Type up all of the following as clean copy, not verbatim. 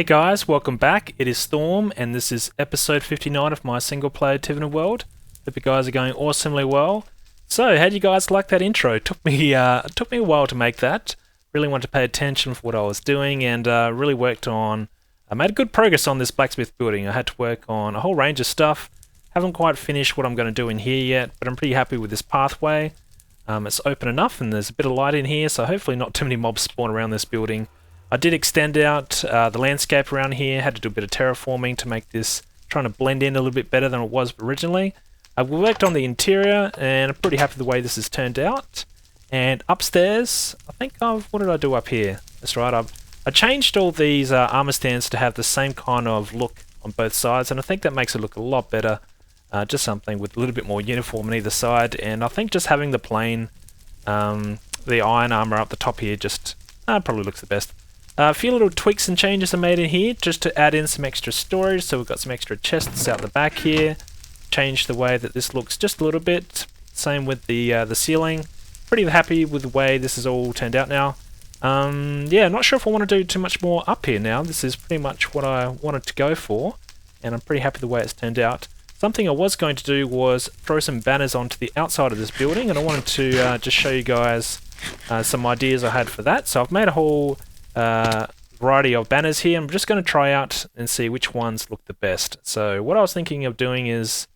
Hey guys, welcome back. It is Storm, and this is episode 59 of my single-player Tiveden world. Hope you guys are going awesomely well. So, how do you guys like that intro? It took me a while to make that. Really wanted to pay attention for what I was doing, and really worked on. I made good progress on this blacksmith building. I had to work on a whole range of stuff. Haven't quite finished what I'm going to do in here yet, but I'm pretty happy with this pathway. It's open enough, and there's a bit of light in here, so hopefully not too many mobs spawn around this building. I did extend out the landscape around here, had to do a bit of terraforming to make this, trying to blend in a little bit better than it was originally. We worked on the interior, and I'm pretty happy with the way this has turned out. And upstairs, I think what did I do up here? That's right, I changed all these armor stands to have the same kind of look on both sides, and I think that makes it look a lot better. Just something with a little bit more uniform on either side, and I think just having the plain, the iron armor up the top here just probably looks the best. A few little tweaks and changes I made in here just to add in some extra storage, so we've got some extra chests out the back here. Changed the way that this looks just a little bit. Same with the ceiling. Pretty happy with the way this has all turned out now. Yeah, not sure if I want to do too much more up here now. This is pretty much what I wanted to go for, and I'm pretty happy with the way it's turned out. Something I was going to do was throw some banners onto the outside of this building, and I wanted to just show you guys some ideas I had for that. So I've made a whole variety of banners here. I'm just going to try out and see which ones look the best. So what I was thinking of doing is...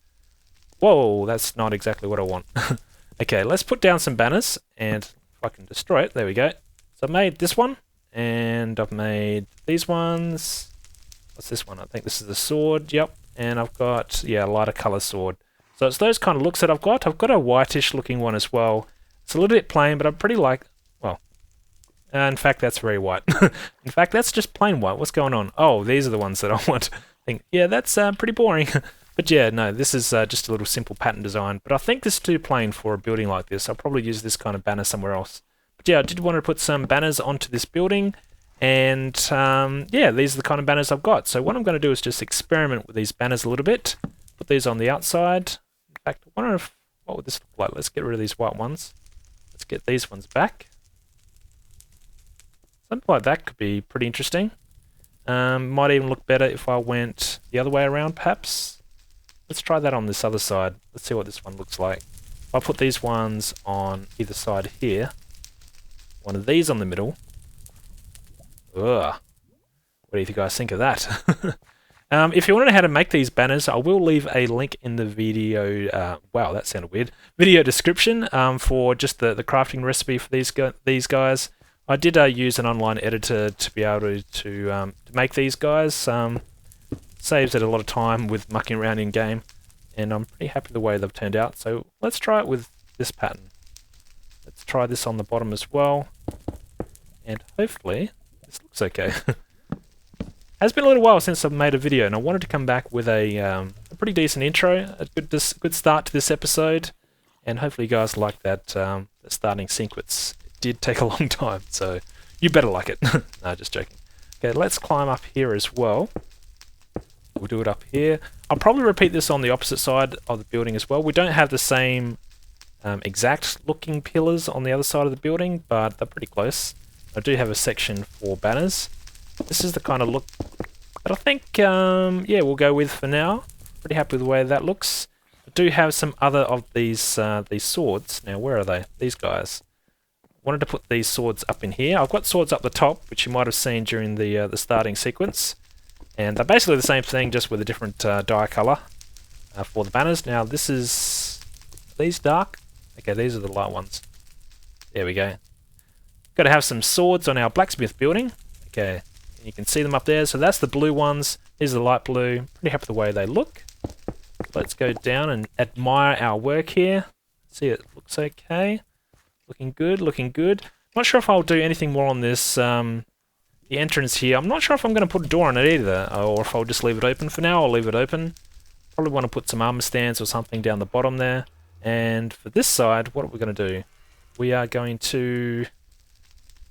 Whoa, that's not exactly what I want. Okay, let's put down some banners, and if I can destroy it, there we go. So I've made this one, and I've made these ones. What's this one? I think this is the sword, yep. And I've got, yeah, a lighter colour sword. So it's those kind of looks that I've got. I've got a whitish looking one as well. It's a little bit plain, but I'm pretty like... in fact, that's very white. In fact, that's just plain white. What's going on? Oh, these are the ones that I want. Yeah, that's pretty boring. But yeah, no, this is just a little simple pattern design. But I think this is too plain for a building like this. I'll probably use this kind of banner somewhere else. But yeah, I did want to put some banners onto this building. And yeah, these are the kind of banners I've got. So what I'm going to do is just experiment with these banners a little bit. Put these on the outside. In fact, I wonder if... what would this look like? Let's get rid of these white ones. Let's get these ones back. Something like that could be pretty interesting. Might even look better if I went the other way around, perhaps. Let's try that on this other side. Let's see what this one looks like. If I put these ones on either side here, one of these on the middle. Ugh. What do you guys think of that? If you want to know how to make these banners, I will leave a link in the video. Wow, that sounded weird. Video description for just the crafting recipe for these guys. I did use an online editor to be able to make these guys. Saves it a lot of time with mucking around in game, and I'm pretty happy with the way they've turned out. So let's try it with this pattern. Let's try this on the bottom as well, and hopefully this looks okay. It's been a little while since I've made a video, and I wanted to come back with a pretty decent intro, a good start to this episode, and hopefully you guys like that the starting sequence. Did take a long time, so you better like it. No, just joking. Okay, let's climb up here as well. We'll do it up here. I'll probably repeat this on the opposite side of the building as well. We don't have the same exact looking pillars on the other side of the building, but they're pretty close. I do have a section for banners. This is the kind of look that I think, yeah, we'll go with for now. Pretty happy with the way that looks. I do have some other of these swords. Now, where are they? These guys. Wanted to put these swords up in here. I've got swords up the top, which you might have seen during the starting sequence, and they're basically the same thing, just with a different dye color for the banners. Now this is these dark. Okay, these are the light ones. There we go. Got to have some swords on our blacksmith building. Okay, you can see them up there. So that's the blue ones. These are the light blue. Pretty happy with the way they look. Let's go down and admire our work here. See, it looks okay. Looking good, looking good. Not sure if I'll do anything more on this, the entrance here. I'm not sure if I'm going to put a door on it either, or if I'll just leave it open for now. I'll leave it open. Probably want to put some armor stands or something down the bottom there. And for this side, what are we going to do? We are going to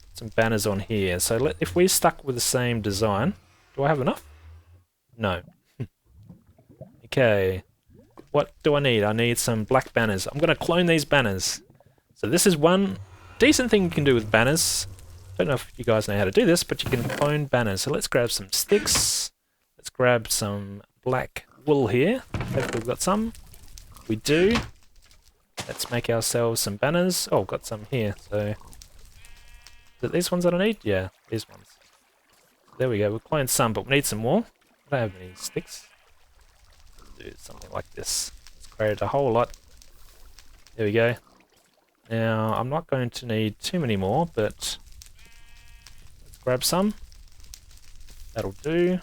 put some banners on here. So if we're stuck with the same design, do I have enough? No. Okay. What do I need? I need some black banners. I'm going to clone these banners. So this is one decent thing you can do with banners. don't know if you guys know how to do this, but you can clone banners. So let's grab some sticks. Let's grab some black wool here. Hopefully we've got some. We do. Let's make ourselves some banners. Oh, got some here. So, is it these ones that I need? Yeah, these ones. There we go. We've cloned some, but we need some more. I don't have any sticks. Do something like this. Let's create a whole lot. There we go. Now, I'm not going to need too many more, but let's grab some. That'll do.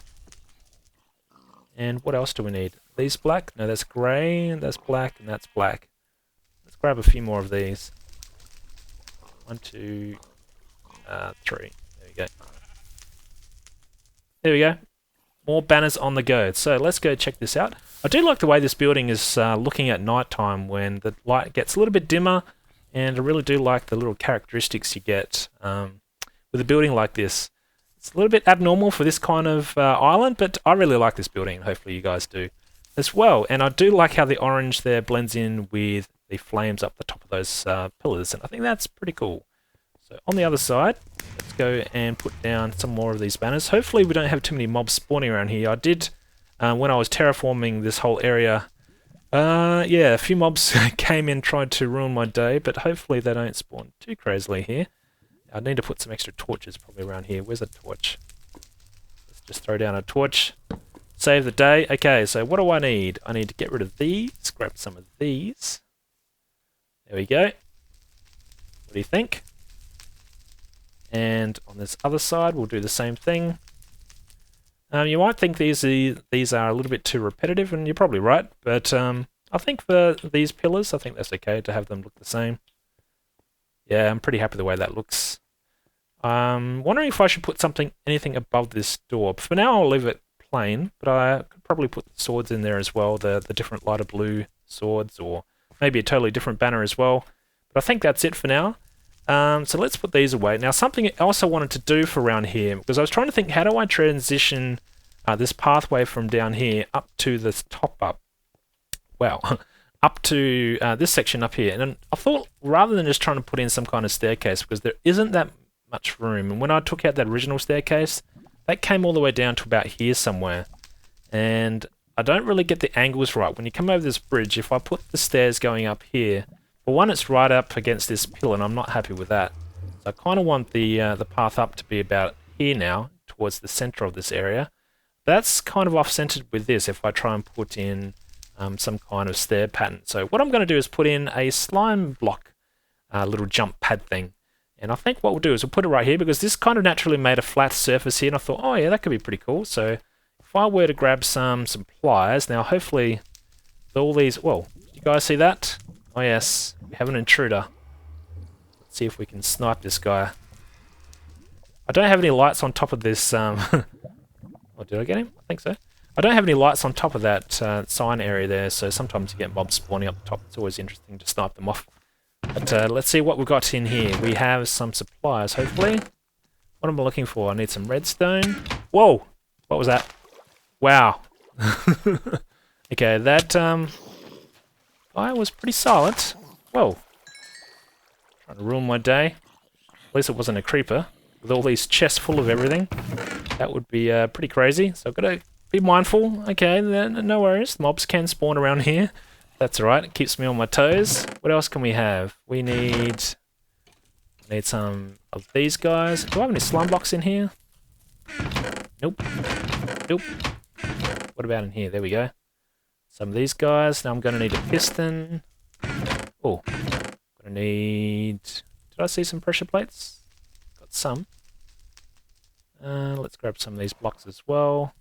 And what else do we need? These black? No, that's grey, and that's black, and that's black. Let's grab a few more of these. 1, 2, 3. There we go. There we go. More banners on the go. So let's go check this out. I do like the way this building is looking at night time when the light gets a little bit dimmer, and I really do like the little characteristics you get with a building like this. It's a little bit abnormal for this kind of island, but I really like this building, and hopefully you guys do as well. And I do like how the orange there blends in with the flames up the top of those pillars, and I think that's pretty cool. So on the other side, let's go and put down some more of these banners. Hopefully we don't have too many mobs spawning around here. I did, when I was terraforming this whole area, yeah, a few mobs came in, tried to ruin my day, but hopefully they don't spawn too crazily here. I need to put some extra torches probably around here. Where's a torch? Let's just throw down a torch. Save the day. Okay, so what do I need? I need to get rid of these, grab some of these. There we go. What do you think? And on this other side, we'll do the same thing. You might think these are a little bit too repetitive, and you're probably right. But I think for these pillars, I think that's okay to have them look the same. Yeah, I'm pretty happy the way that looks. Wondering if I should put anything above this door. For now, I'll leave it plain, but I could probably put the swords in there as well, the different lighter blue swords, or maybe a totally different banner as well. But I think that's it for now. So let's put these away. Now, something else I wanted to do for around here, because I was trying to think, how do I transition this pathway from down here up to this top up? Well, up to this section up here. And I thought, rather than just trying to put in some kind of staircase, because there isn't that much room, and when I took out that original staircase, that came all the way down to about here somewhere. And I don't really get the angles right. When you come over this bridge, if I put the stairs going up here, for one, it's right up against this pillar, and I'm not happy with that. So I kind of want the path up to be about here now, towards the center of this area. That's kind of off-centered with this if I try and put in some kind of stair pattern. So what I'm going to do is put in a slime block little jump pad thing. And I think what we'll do is we'll put it right here, because this kind of naturally made a flat surface here, and I thought, oh yeah, that could be pretty cool. So if I were to grab some pliers, now hopefully all these, whoa, you guys see that? Oh yes, we have an intruder. Let's see if we can snipe this guy. I don't have any lights on top of this, oh, did I get him? I think so. I don't have any lights on top of that sign area there, so sometimes you get mobs spawning up the top. It's always interesting to snipe them off. But let's see what we've got in here. We have some supplies, hopefully. What am I looking for? I need some redstone. Whoa! What was that? Wow. Okay, that guy was pretty silent. Whoa. Trying to ruin my day. At least it wasn't a creeper. With all these chests full of everything. That would be pretty crazy. So I've got to be mindful. Okay, then no worries. Mobs can spawn around here. That's alright, it keeps me on my toes. What else can we have? We need some of these guys. Do I have any slime blocks in here? Nope. Nope. What about in here? There we go. Some of these guys. Now I'm going to need a piston. Oh, going to need... Did I see some pressure plates? Got some. Let's grab some of these blocks as well.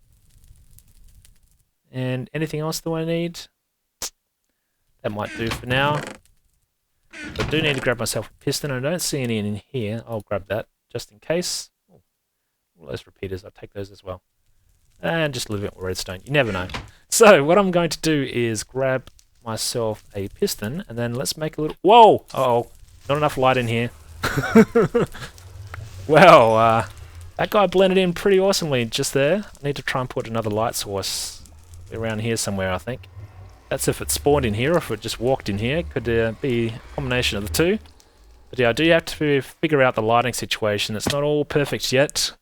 And anything else do I need? That might do for now. I do need to grab myself a piston. I don't see any in here. I'll grab that just in case. Oh, all those repeaters, I'll take those as well. And just a little bit more redstone. You never know. So what I'm going to do is grab myself a piston, and then let's make a little... Whoa! Uh-oh. Not enough light in here. Well, that guy blended in pretty awesomely just there. I need to try and put another light source around here somewhere, I think. That's if it spawned in here, or if it just walked in here. Could be a combination of the two. But yeah, I do have to figure out the lighting situation. It's not all perfect yet.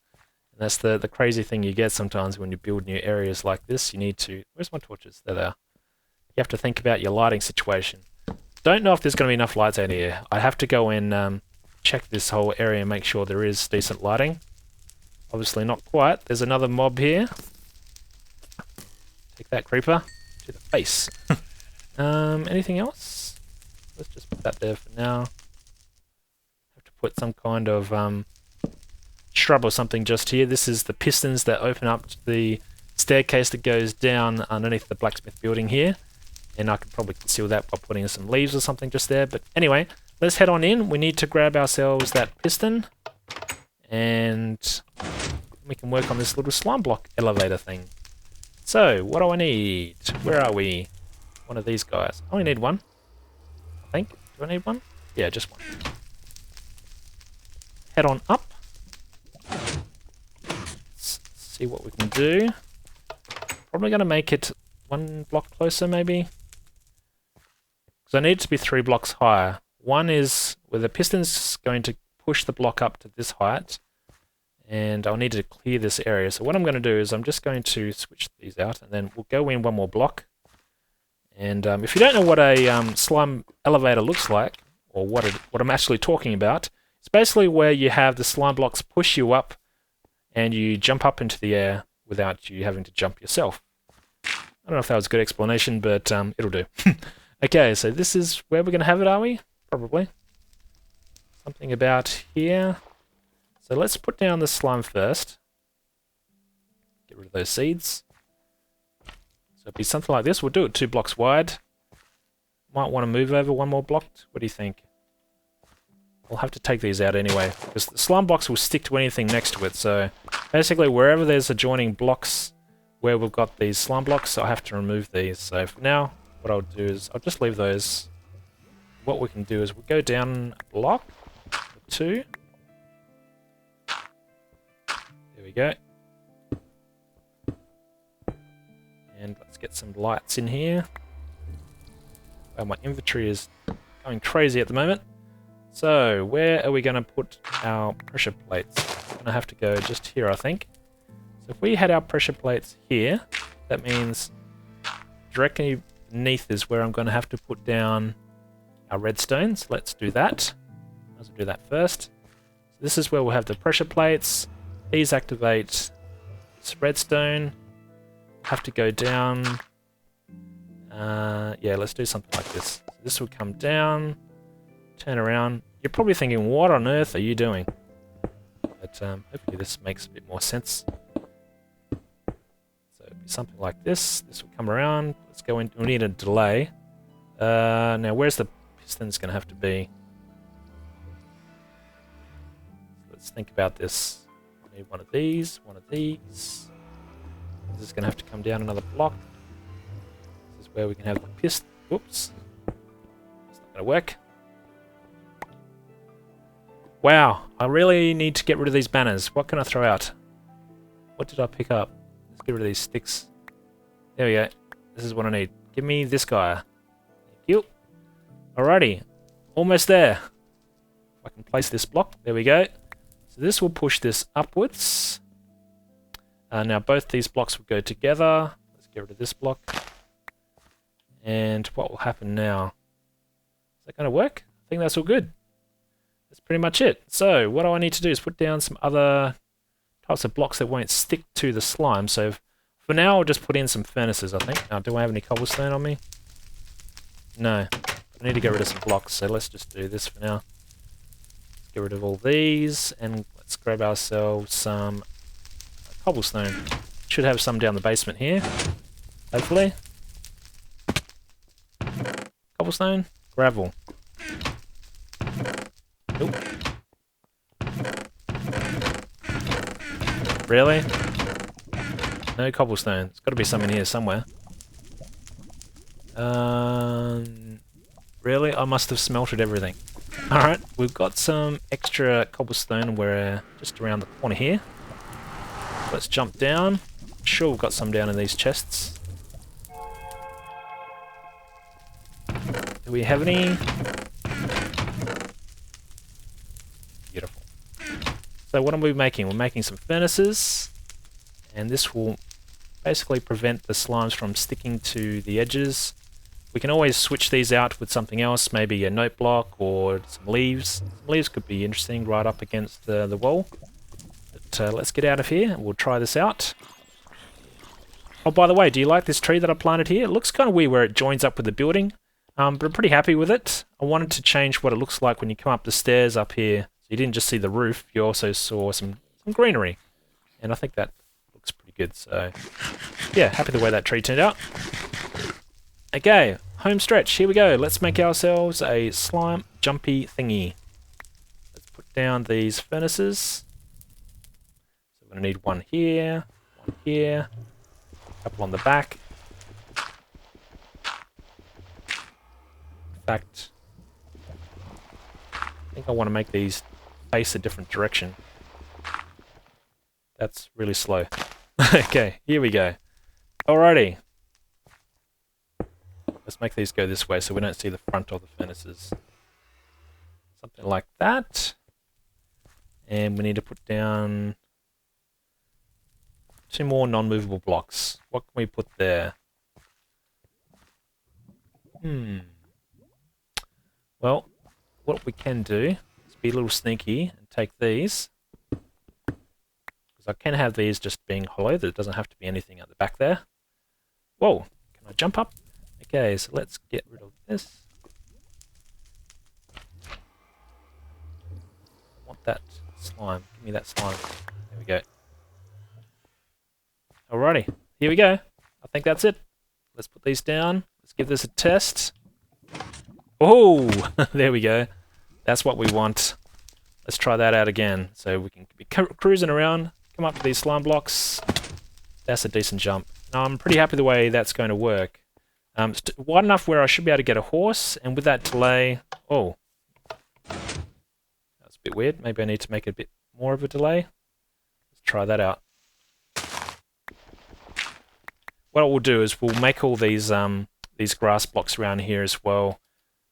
And that's the crazy thing you get sometimes when you build new areas like this. You need to... Where's my torches? There they are. You have to think about your lighting situation. Don't know if there's going to be enough lights out here. I have to go and check this whole area and make sure there is decent lighting. Obviously not quite. There's another mob here. Take that, creeper. To the face. Anything else? Let's just put that there for now. Have to put some kind of shrub or something just here. This is the pistons that open up to the staircase that goes down underneath the blacksmith building here. And I could probably conceal that by putting some leaves or something just there. But anyway, let's head on in. We need to grab ourselves that piston. And we can work on this little slime block elevator thing. So, what do I need? Where are we? One of these guys. I only need one, I think. Do I need one? Yeah, just one. Head on up. Let's see what we can do. Probably going to make it one block closer, maybe. Because I need it to be 3 blocks higher. One is where the piston's going to push the block up to this height. And I'll need to clear this area. So what I'm going to do is I'm just going to switch these out. And then we'll go in one more block. And if you don't know what a slime elevator looks like, or what I'm actually talking about, it's basically where you have the slime blocks push you up and you jump up into the air without you having to jump yourself. I don't know if that was a good explanation, but it'll do. Okay, so this is where we're going to have it, are we? Probably. Something about here. So let's put down the slime first. Get rid of those seeds. So it'll be something like this. We'll do it 2 blocks wide. Might want to move over 1 more block. What do you think? We'll have to take these out anyway, because the slime blocks will stick to anything next to it. So basically wherever there's adjoining blocks where we've got these slime blocks, I'll have to remove these. So for now, what I'll do is I'll just leave those. What we can do is we'll go down a block or 2. There we go. And let's get some lights in here. Well, my inventory is going crazy at the moment. So, where are we going to put our pressure plates? We're going to have to go just here, I think. So if we had our pressure plates here, that means directly beneath is where I'm going to have to put down our redstones. Let's do that. Let's do that first. So this is where we'll have the pressure plates. These activate this redstone. Have to go down. Yeah, let's do something like this. So this will come down, turn around. You're probably thinking, what on earth are you doing? But hopefully this makes a bit more sense. So it'll be something like this. This will come around. Let's go in. We need a delay. Now, where's the piston's going to have to be? Let's think about this. I need one of these, one of these. This is going to have to come down another block. This is where we can have the piston. Oops. It's not going to work. Wow, I really need to get rid of these banners. What can I throw out? What did I pick up? Let's get rid of these sticks. There we go. This is what I need. Give me this guy. Thank you. Alrighty. Almost there. If I can place this block. There we go. So this will push this upwards. Now both these blocks will go together. Let's get rid of this block. And what will happen now? Is that going to work? I think that's all good. That's pretty much it. So what do I need to do is put down some other types of blocks that won't stick to the slime. So for now I'll just put in some furnaces, I think. Now, do I have any cobblestone on me? No. I need to get rid of some blocks, so let's just do this for now. Let's get rid of all these, and let's grab ourselves some cobblestone. Should have some down the basement here, hopefully. Cobblestone, gravel. Nope. Really? No cobblestone. There's got to be some in here somewhere. Really? I must have smelted everything. Alright, we've got some extra cobblestone. We're just around the corner here. Let's jump down. I'm sure we've got some down in these chests. Do we have any? So what are we making? We're making some furnaces, and this will basically prevent the slimes from sticking to the edges. We can always switch these out with something else, maybe a note block or some leaves. Some leaves could be interesting right up against the wall. But let's get out of here and we'll try this out. Oh, by the way, do you like this tree that I planted here? It looks kind of weird where it joins up with the building, but I'm pretty happy with it. I wanted to change what it looks like when you come up the stairs up here. So you didn't just see the roof, you also saw some greenery. And I think that looks pretty good, so yeah, happy the way that tree turned out. Okay, home stretch, here we go. Let's make ourselves a slime jumpy thingy. Let's put down these furnaces. So we're going to need one here, a couple on the back. In fact, I think I want to make these face a different direction. That's really slow. Okay, here we go. Alrighty. Let's make these go this way so we don't see the front of the furnaces. Something like that. And we need to put down 2 more non-movable blocks. What can we put there? Well, what we can do is be a little sneaky and take these. Because I can have these just being hollow. There doesn't have to be anything at the back there. Whoa, can I jump up? Okay, so let's get rid of this. I want that slime. Give me that slime. There we go. Alrighty, here we go. I think that's it. Let's put these down. Let's give this a test. Oh, there we go. That's what we want. Let's try that out again. So we can be cruising around, come up to these slime blocks. That's a decent jump. Now, I'm pretty happy the way that's going to work. It's wide enough where I should be able to get a horse, and with that delay... Oh. That's a bit weird. Maybe I need to make it a bit more of a delay. Let's try that out. What we'll do is we'll make all these grass blocks around here as well,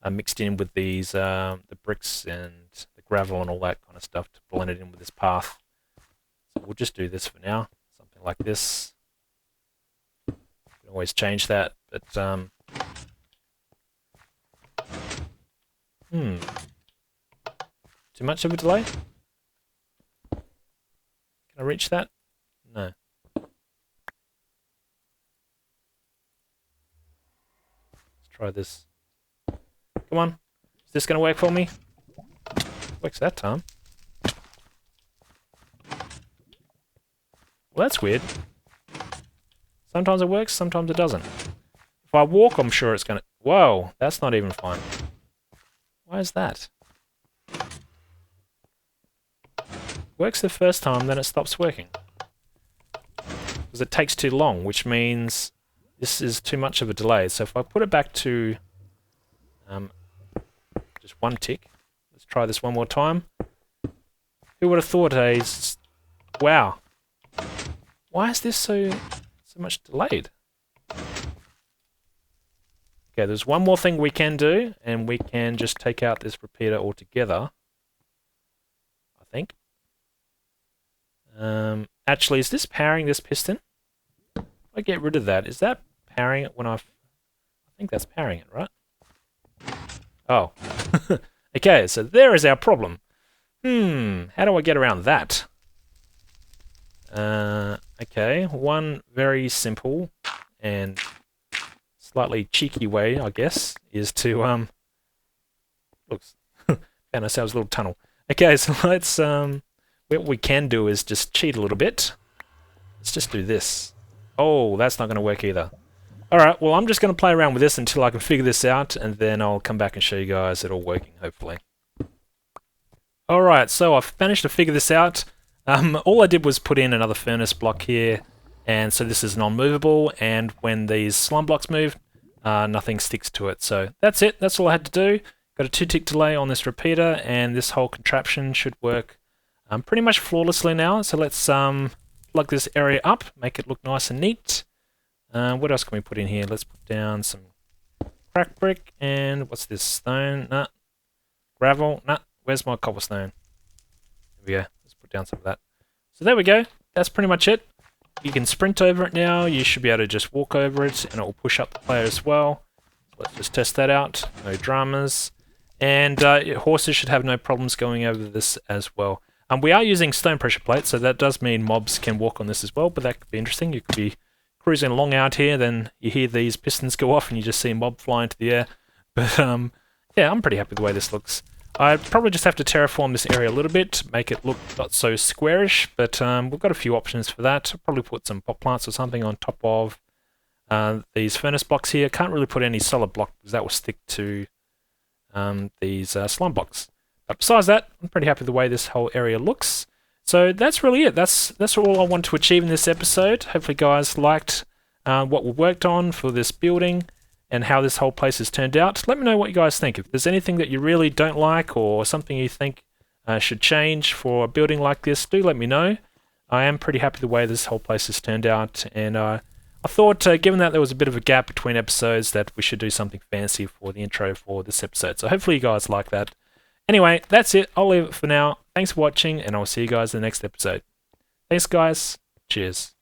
mixed in with these the bricks and the gravel and all that kind of stuff to blend it in with this path. So we'll just do this for now. Something like this. Always change that, but too much of a delay? Can I reach that? No. Let's try this. Come on. Is this going to work for me? Works that time. Well, that's weird. Sometimes it works, sometimes it doesn't. If I walk, I'm sure it's going to... Whoa, that's not even fine. Why is that? Works the first time, then it stops working. Because it takes too long, which means this is too much of a delay. So if I put it back to just 1 tick, let's try this one more time. Who would have thought wow. Why is this so much delayed? Okay, there's one more thing we can do, and we can just take out this repeater altogether, I think. Actually, is this powering this piston? If I get rid of that, is that powering it when I think that's powering it, right? Oh. Okay, so there is our problem. How do I get around that? Okay, one very simple and slightly cheeky way, I guess, is to looks found ourselves a little tunnel. Okay, so let's what we can do is just cheat a little bit. Let's just do this. Oh, that's not going to work either. Alright, well, I'm just going to play around with this until I can figure this out, and then I'll come back and show you guys it all working, hopefully. Alright, so I've managed to figure this out. All I did was put in another furnace block here, and so this is non-movable, and when these slime blocks move, nothing sticks to it. So that's it, that's all I had to do. Got a 2-tick delay on this repeater, and this whole contraption should work pretty much flawlessly now. So let's plug this area up, make it look nice and neat. What else can we put in here? Let's put down some crack brick, and what's this, stone? Nah. Gravel? Nah. Where's my cobblestone? There we go. put down some of that. So there we go. That's pretty much it. You can sprint over it now. You should be able to just walk over it, and it will push up the player as well. Let's just test that out. No dramas. And horses should have no problems going over this as well. We are using stone pressure plates, so that does mean mobs can walk on this as well, but that could be interesting. You could be cruising along out here, then you hear these pistons go off and you just see a mob fly into the air. But yeah, I'm pretty happy with the way this looks. I'd probably just have to terraform this area a little bit, make it look not so squarish, but we've got a few options for that. I'll probably put some pot plants or something on top of these furnace blocks here. Can't really put any solid block because that will stick to these slime blocks. But besides that, I'm pretty happy with the way this whole area looks. So that's really it. That's all I want to achieve in this episode. Hopefully guys liked what we worked on for this building and how this whole place has turned out. Let me know what you guys think. If there's anything that you really don't like or something you think should change for a building like this, do let me know. I am pretty happy with the way this whole place has turned out, and I thought, given that there was a bit of a gap between episodes, that we should do something fancy for the intro for this episode. So hopefully you guys like that. Anyway, that's it. I'll leave it for now. Thanks for watching, and I'll see you guys in the next episode. Thanks, guys. Cheers.